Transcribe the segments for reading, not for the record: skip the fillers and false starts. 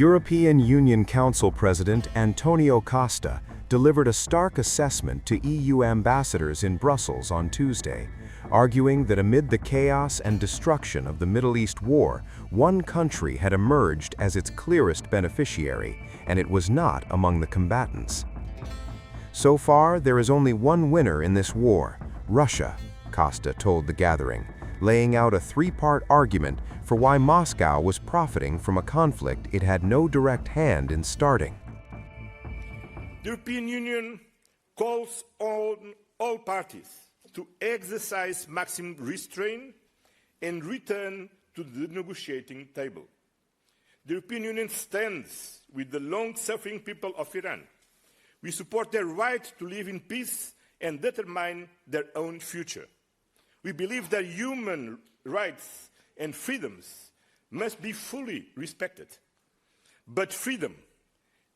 European Union Council President Antonio Costa delivered a stark assessment to EU ambassadors in Brussels on Tuesday, arguing that amid the chaos and destruction of the Middle East war, one country had emerged as its clearest beneficiary, and it was not among the combatants. So far, there is only one winner in this war, Russia, Costa told the gathering, laying out a three-part argument for why Moscow was profiting from a conflict it had no direct hand in starting. The European Union calls on all parties to exercise maximum restraint and return to the negotiating table. The European Union stands with the long-suffering people of Iran. We support their right to live in peace and determine their own future. We believe that human rights and freedoms must be fully respected. But freedom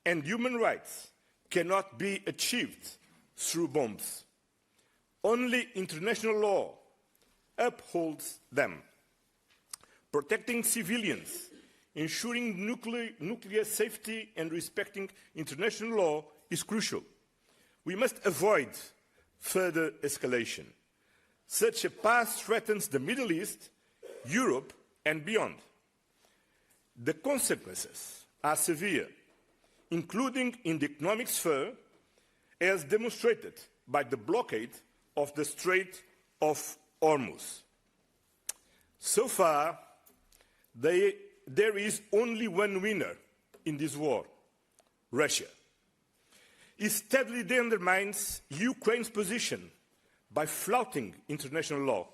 and human rights cannot be achieved through bombs. Only international law upholds them. Protecting civilians, ensuring nuclear safety and respecting international law is crucial. We must avoid further escalation. Such a path threatens the Middle East, Europe, and beyond. The consequences are severe, including in the economic sphere, as demonstrated by the blockade of the Strait of Hormuz. So far, there is only one winner in this war, Russia. It steadily undermines Ukraine's position by flouting international law.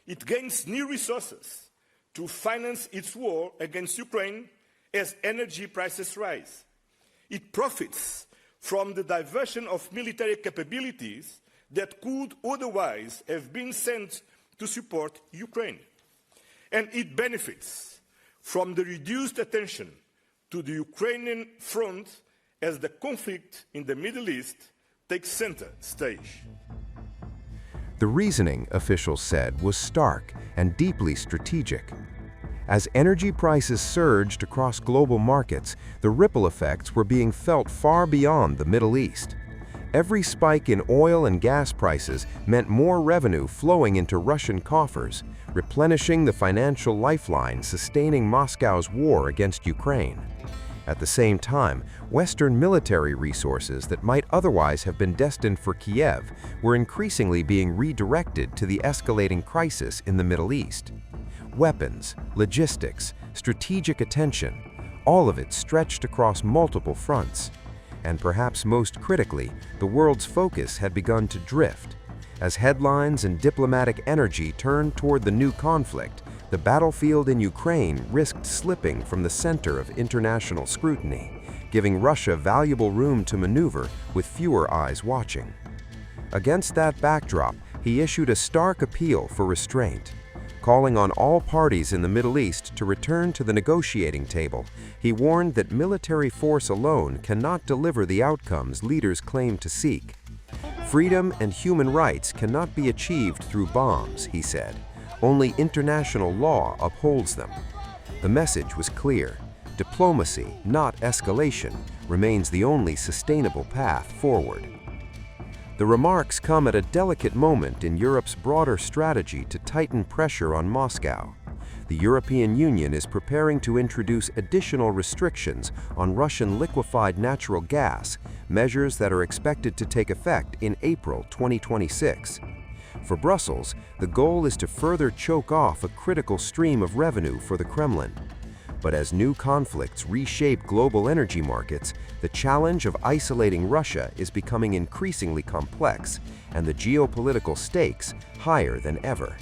It gains new resources to finance its war against Ukraine as energy prices rise. It profits from the diversion of military capabilities that could otherwise have been sent to support Ukraine. And it benefits from the reduced attention to the Ukrainian front as the conflict in the Middle East takes center stage. The reasoning, officials said, was stark and deeply strategic. As energy prices surged across global markets, the ripple effects were being felt far beyond the Middle East. Every spike in oil and gas prices meant more revenue flowing into Russian coffers, replenishing the financial lifeline sustaining Moscow's war against Ukraine. At the same time, Western military resources that might otherwise have been destined for Kiev were increasingly being redirected to the escalating crisis in the Middle East. Weapons, logistics, strategic attention, all of it stretched across multiple fronts. And perhaps most critically, the world's focus had begun to drift. As headlines and diplomatic energy turned toward the new conflict, the battlefield in Ukraine risked slipping from the center of international scrutiny, giving Russia valuable room to maneuver with fewer eyes watching. Against that backdrop, he issued a stark appeal for restraint. Calling on all parties in the Middle East to return to the negotiating table, he warned that military force alone cannot deliver the outcomes leaders claim to seek. Freedom and human rights cannot be achieved through bombs, he said. Only international law upholds them. The message was clear. Diplomacy, not escalation, remains the only sustainable path forward. The remarks come at a delicate moment in Europe's broader strategy to tighten pressure on Moscow. The European Union is preparing to introduce additional restrictions on Russian liquefied natural gas, measures that are expected to take effect in April 2026. For Brussels, the goal is to further choke off a critical stream of revenue for the Kremlin. But as new conflicts reshape global energy markets, the challenge of isolating Russia is becoming increasingly complex, and the geopolitical stakes higher than ever.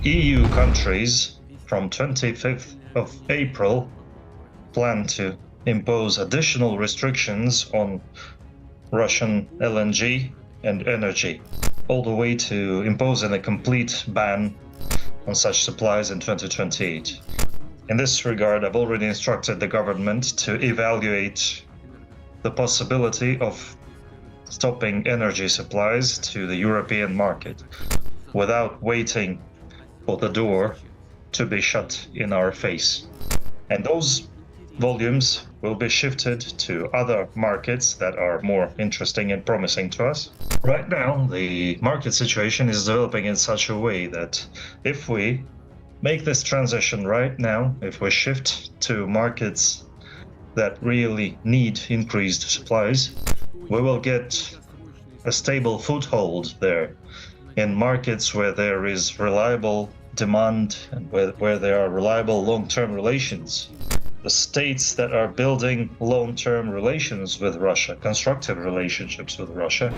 EU countries from 25th of April plan to impose additional restrictions on Russian LNG and energy, all the way to imposing a complete ban on such supplies in 2028. In this regard, I've already instructed the government to evaluate the possibility of stopping energy supplies to the European market without waiting for the door to be shut in our face. And those volumes will be shifted to other markets that are more interesting and promising to us. Right now, the market situation is developing in such a way that if we make this transition right now, if we shift to markets that really need increased supplies, we will get a stable foothold there in markets where there is reliable demand and where there are reliable long-term relations. The states that are building long-term relations with Russia, constructive relationships with Russia.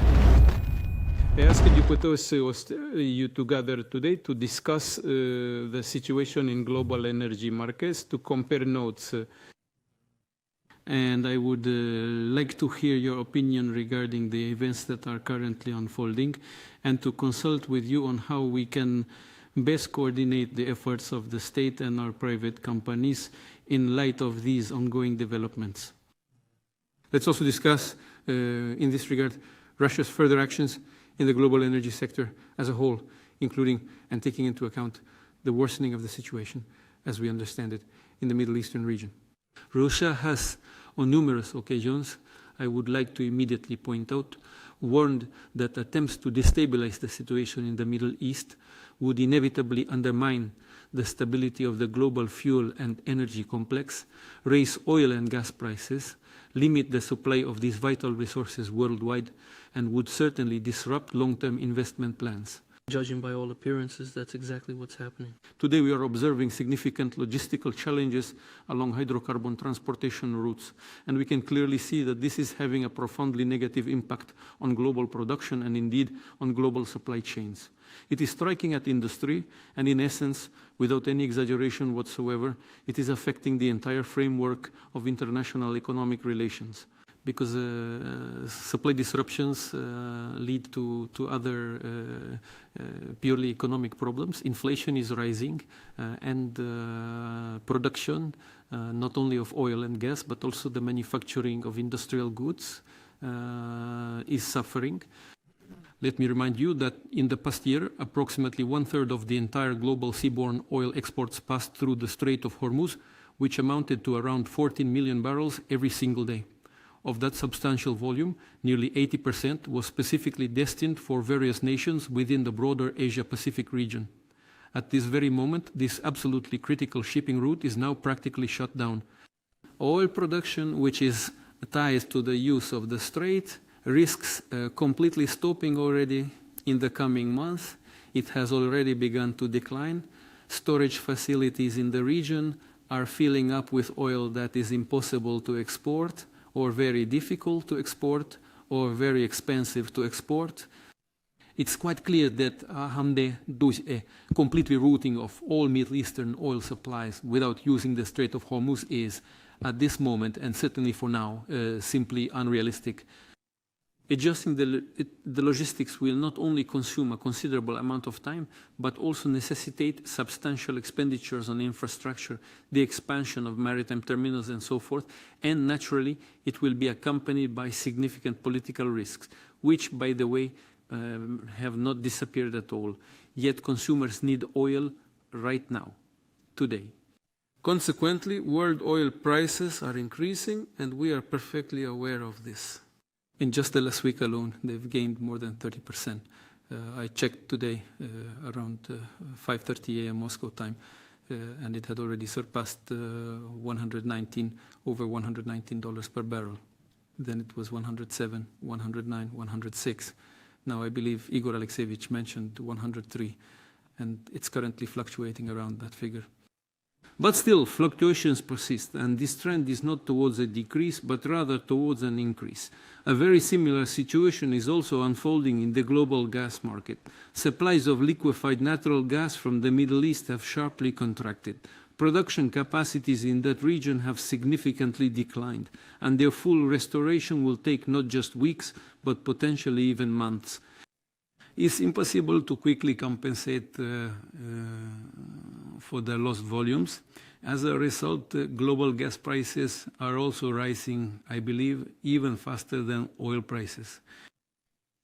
I asked you to gather today to discuss the situation in global energy markets, to compare notes. And I would like to hear your opinion regarding the events that are currently unfolding and to consult with you on how we can best coordinate the efforts of the state and our private companies in light of these ongoing developments. Let's also discuss, in this regard, Russia's further actions in the global energy sector as a whole, including and taking into account the worsening of the situation, as we understand it, in the Middle Eastern region. Russia has, on numerous occasions, I would like to immediately point out, warned that attempts to destabilize the situation in the Middle East would inevitably undermine the stability of the global fuel and energy complex, raise oil and gas prices, limit the supply of these vital resources worldwide, and would certainly disrupt long-term investment plans. Judging by all appearances, that's exactly what's happening. Today we are observing significant logistical challenges along hydrocarbon transportation routes, and we can clearly see that this is having a profoundly negative impact on global production and indeed on global supply chains. It is striking at industry, and in essence, without any exaggeration whatsoever, it is affecting the entire framework of international economic relations. Because supply disruptions lead to other purely economic problems. Inflation is rising, and production, not only of oil and gas, but also the manufacturing of industrial goods is suffering. Let me remind you that in the past year, approximately 1/3 of the entire global seaborne oil exports passed through the Strait of Hormuz, which amounted to around 14 million barrels every single day. Of that substantial volume, nearly 80% was specifically destined for various nations within the broader Asia-Pacific region. At this very moment, this absolutely critical shipping route is now practically shut down. Oil production, which is tied to the use of the strait, risks completely stopping already in the coming months. It has already begun to decline. Storage facilities in the region are filling up with oil that is impossible to export, or very difficult to export, or very expensive to export. It's quite clear that Hamde does a complete rerouting of all Middle Eastern oil supplies without using the Strait of Hormuz is, at this moment, and certainly for now, simply unrealistic. Adjusting the logistics will not only consume a considerable amount of time, but also necessitate substantial expenditures on infrastructure, the expansion of maritime terminals and so forth, and naturally it will be accompanied by significant political risks, which, by the way, have not disappeared at all. Yet consumers need oil right now, today. Consequently, world oil prices are increasing, and we are perfectly aware of this. In just the last week alone, they've gained more than 30%. I checked today around 5:30 a.m. Moscow time, and it had already surpassed over $119 per barrel. Then it was 107, 109, 106. Now I believe Igor Alexeyevich mentioned 103, and it's currently fluctuating around that figure. But still, fluctuations persist, and this trend is not towards a decrease, but rather towards an increase. A very similar situation is also unfolding in the global gas market. Supplies of liquefied natural gas from the Middle East have sharply contracted. Production capacities in that region have significantly declined, and their full restoration will take not just weeks, but potentially even months. It's impossible to quickly compensate for the lost volumes. As a result, global gas prices are also rising, I believe, even faster than oil prices.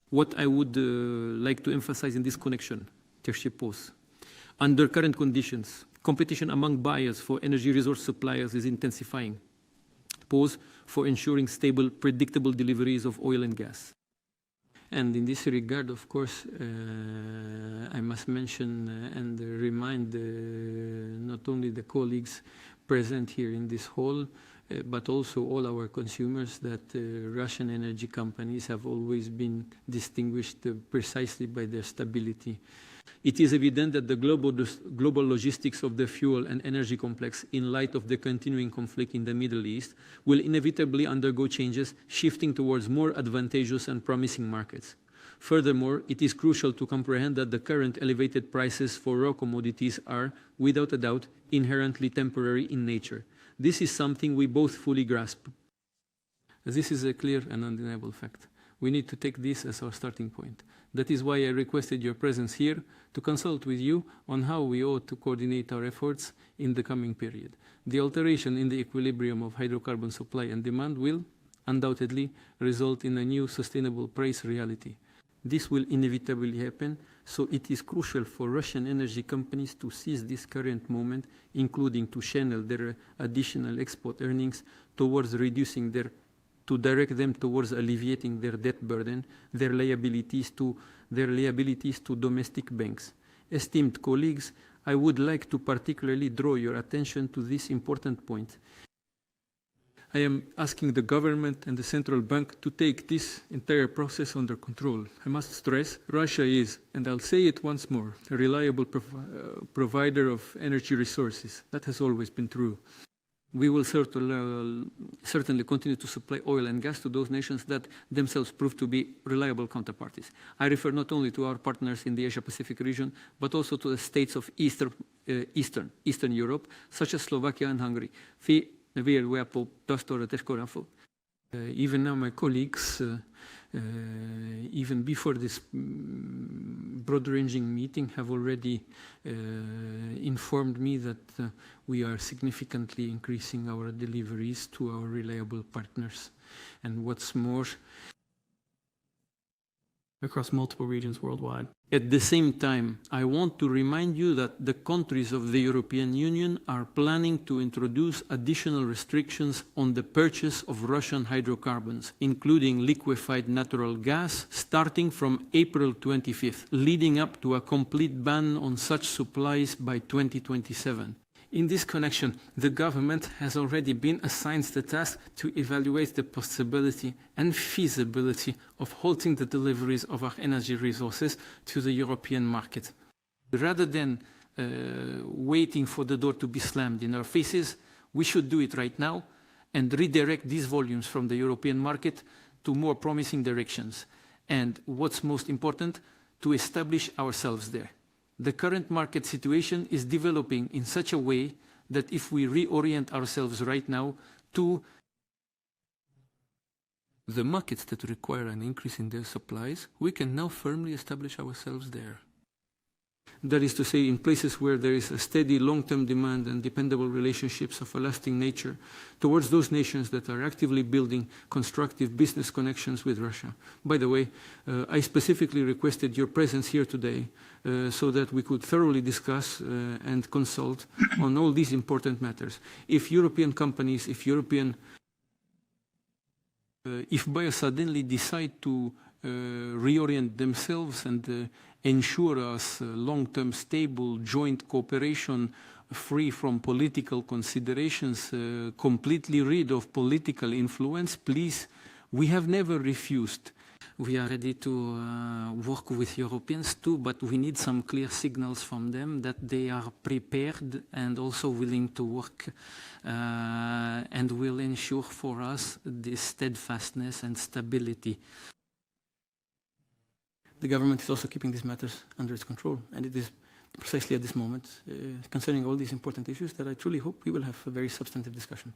What I would like to emphasize in this connection, under current conditions, Competition among buyers for energy resource suppliers is intensifying. Pause for ensuring stable, predictable deliveries of oil and gas. And in this regard, of course, I must mention and remind not only the colleagues present here in this hall, but also all our consumers that Russian energy companies have always been distinguished precisely by their stability. It is evident that the global logistics of the fuel and energy complex, in light of the continuing conflict in the Middle East, will inevitably undergo changes, shifting towards more advantageous and promising markets. Furthermore, it is crucial to comprehend that the current elevated prices for raw commodities are, without a doubt, inherently temporary in nature. This is something we both fully grasp. This is a clear and undeniable fact. We need to take this as our starting point. That is why I requested your presence here to consult with you on how we ought to coordinate our efforts in the coming period. The alteration in the equilibrium of hydrocarbon supply and demand will, undoubtedly, result in a new sustainable price reality. This will inevitably happen, so it is crucial for Russian energy companies to seize this current moment, including to channel their additional export earnings towards reducing to direct them towards alleviating their debt burden, their liabilities to domestic banks. Esteemed colleagues, I would like to particularly draw your attention to this important point. I am asking the government and the central bank to take this entire process under control. I must stress, Russia is, and I'll say it once more, a reliable provider of energy resources. That has always been true. We will certainly continue to supply oil and gas to those nations that themselves prove to be reliable counterparties. I refer not only to our partners in the Asia-Pacific region, but also to the states of Eastern Europe, such as Slovakia and Hungary. Even now, my colleagues, even before this broad-ranging meeting, have already informed me that we are significantly increasing our deliveries to our reliable partners. And what's more, across multiple regions worldwide. At the same time, I want to remind you that the countries of the European Union are planning to introduce additional restrictions on the purchase of Russian hydrocarbons, including liquefied natural gas, starting from April 25th, leading up to a complete ban on such supplies by 2027. In this connection, the government has already been assigned the task to evaluate the possibility and feasibility of halting the deliveries of our energy resources to the European market. Rather than waiting for the door to be slammed in our faces, we should do it right now and redirect these volumes from the European market to more promising directions. And what's most important, to establish ourselves there. The current market situation is developing in such a way that if we reorient ourselves right now to the markets that require an increase in their supplies, we can now firmly establish ourselves there. That is to say, in places where there is a steady long-term demand and dependable relationships of a lasting nature towards those nations that are actively building constructive business connections with Russia. By the way, I specifically requested your presence here today so that we could thoroughly discuss and consult on all these important matters. If European companies, if buyers suddenly decide to reorient themselves and ensure us long-term stable joint cooperation free from political considerations, completely rid of political influence, please, we have never refused. We are ready to work with Europeans too, but we need some clear signals from them that they are prepared and also willing to work and will ensure for us this steadfastness and stability. The government is also keeping these matters under its control, and it is precisely at this moment, concerning all these important issues, that I truly hope we will have a very substantive discussion.